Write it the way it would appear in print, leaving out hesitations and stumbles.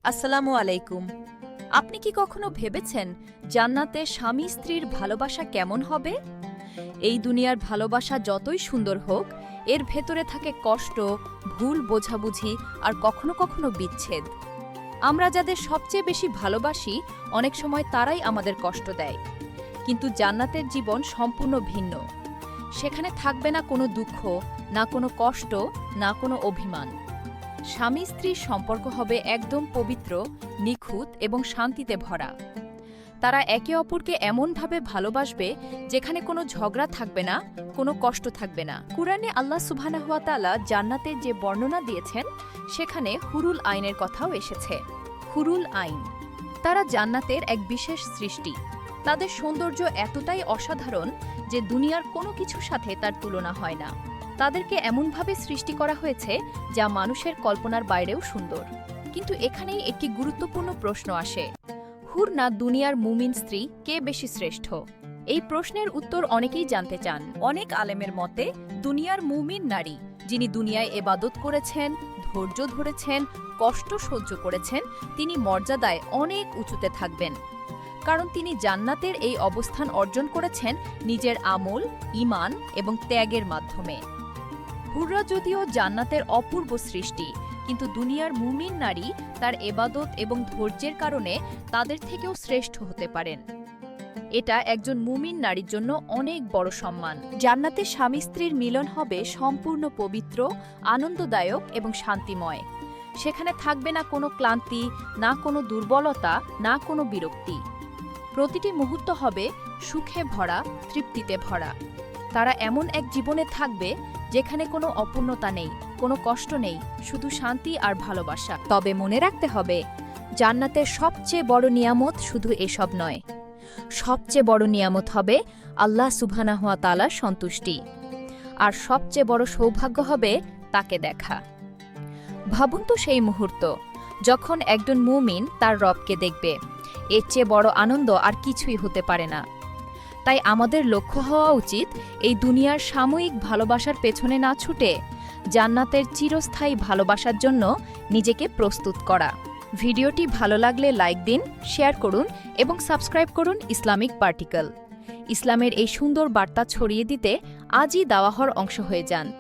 আসসালামু আলাইকুম। আপনি কি কখনো ভেবেছেন জান্নাতে স্বামী স্ত্রীর ভালোবাসা কেমন হবে? এই দুনিয়ার ভালোবাসা যতই সুন্দর হোক, এর ভেতরে থাকে কষ্ট, ভুল বোঝাবুঝি আর কখনো কখনো বিচ্ছেদ। আমরা যাদের সবচেয়ে বেশি ভালোবাসি, অনেক সময় তারাই আমাদের কষ্ট দেয়। কিন্তু জান্নাতের জীবন সম্পূর্ণ ভিন্ন। সেখানে থাকবে না কোনো দুঃখ, না কোনো কষ্ট, না কোনো অভিমান। স্বামী স্ত্রীর সম্পর্ক হবে একদম পবিত্র, নিখুঁত এবং শান্তিতে ভরা। তারা একে অপরকে এমনভাবে ভালোবাসবে যেখানে কোনো ঝগড়া থাকবে না, কোনো কষ্ট থাকবে না। কুরআনে আল্লাহ সুবহানাহু ওয়া তাআলা জান্নাতের যে বর্ণনা দিয়েছেন, সেখানে হুরুল আইনের কথাও এসেছে। হুরুল আইন, তারা জান্নাতের এক বিশেষ সৃষ্টি। তাদের সৌন্দর্য এতটাই অসাধারণ যে দুনিয়ার কোনো কিছুর সাথে তার তুলনা হয় না। তাদেরকে এমনভাবে সৃষ্টি করা হয়েছে যা মানুষের কল্পনার বাইরেও সুন্দর। কিন্তু এখানেই একটি গুরুত্বপূর্ণ প্রশ্ন আসে, হুর না দুনিয়ার মুমিন স্ত্রী কে বেশি শ্রেষ্ঠ? এই প্রশ্নের উত্তর অনেকেই জানতে চান। অনেক আলেমের মতে দুনিয়ার মুমিন নারী, যিনি দুনিয়ায় এবাদত করেছেন, ধৈর্য ধরেছেন, কষ্ট সহ্য করেছেন, তিনি মর্যাদায় অনেক উঁচুতে থাকবেন। কারণ তিনি জান্নাতের এই অবস্থান অর্জন করেছেন নিজের আমল, ঈমান এবং ত্যাগের মাধ্যমে। হুররা যদিও জান্নাতের অপূর্ব সৃষ্টি, কিন্তু দুনিয়ার মুমিন নারী তার এবাদত এবং ধৈর্যের কারণে তাদের থেকেও শ্রেষ্ঠ হতে পারেন। এটা একজন মুমিন নারীর জন্য অনেক বড় সম্মান। জান্নাতে স্বামী স্ত্রীর মিলন হবে সম্পূর্ণ পবিত্র, আনন্দদায়ক এবং শান্তিময়। সেখানে থাকবে না কোনো ক্লান্তি, না কোনো দুর্বলতা, না কোনো বিরক্তি। প্রতিটি মুহূর্ত হবে সুখে ভরা, তৃপ্তিতে ভরা। তারা এমন এক জীবনে থাকবে যেখানে কোনো অপূর্ণতা নেই, কোনো কষ্ট নেই, শুধু শান্তি আর ভালোবাসা। তবে মনে রাখতে হবে, জান্নাতের সবচেয়ে বড় নিয়ামত শুধু এসব নয়। সবচেয়ে বড় নিয়ামত হবে আল্লাহ সুবহানাহু ওয়া তাআলার সন্তুষ্টি। আর সবচেয়ে বড় সৌভাগ্য হবে তাকে দেখা। ভাবুন তো সেই মুহূর্ত, যখন একজন মুমিন তার রবকে দেখবে। এর চেয়ে বড় আনন্দ আর কিছুই হতে পারে না। তাই আমাদের লক্ষ্য হওয়া উচিত এই দুনিয়ার সাময়িক ভালোবাসার পেছনে না ছুটে জান্নাতের চিরস্থায়ী ভালোবাসার জন্য নিজেকে প্রস্তুত করা। ভিডিওটি ভালো লাগলে লাইক দিন, শেয়ার করুন এবং সাবস্ক্রাইব করুন ইসলামিক পার্টিকেল। ইসলামের এই সুন্দর বার্তা ছড়িয়ে দিতে আজই দাওয়াহর অংশ হয়ে যান।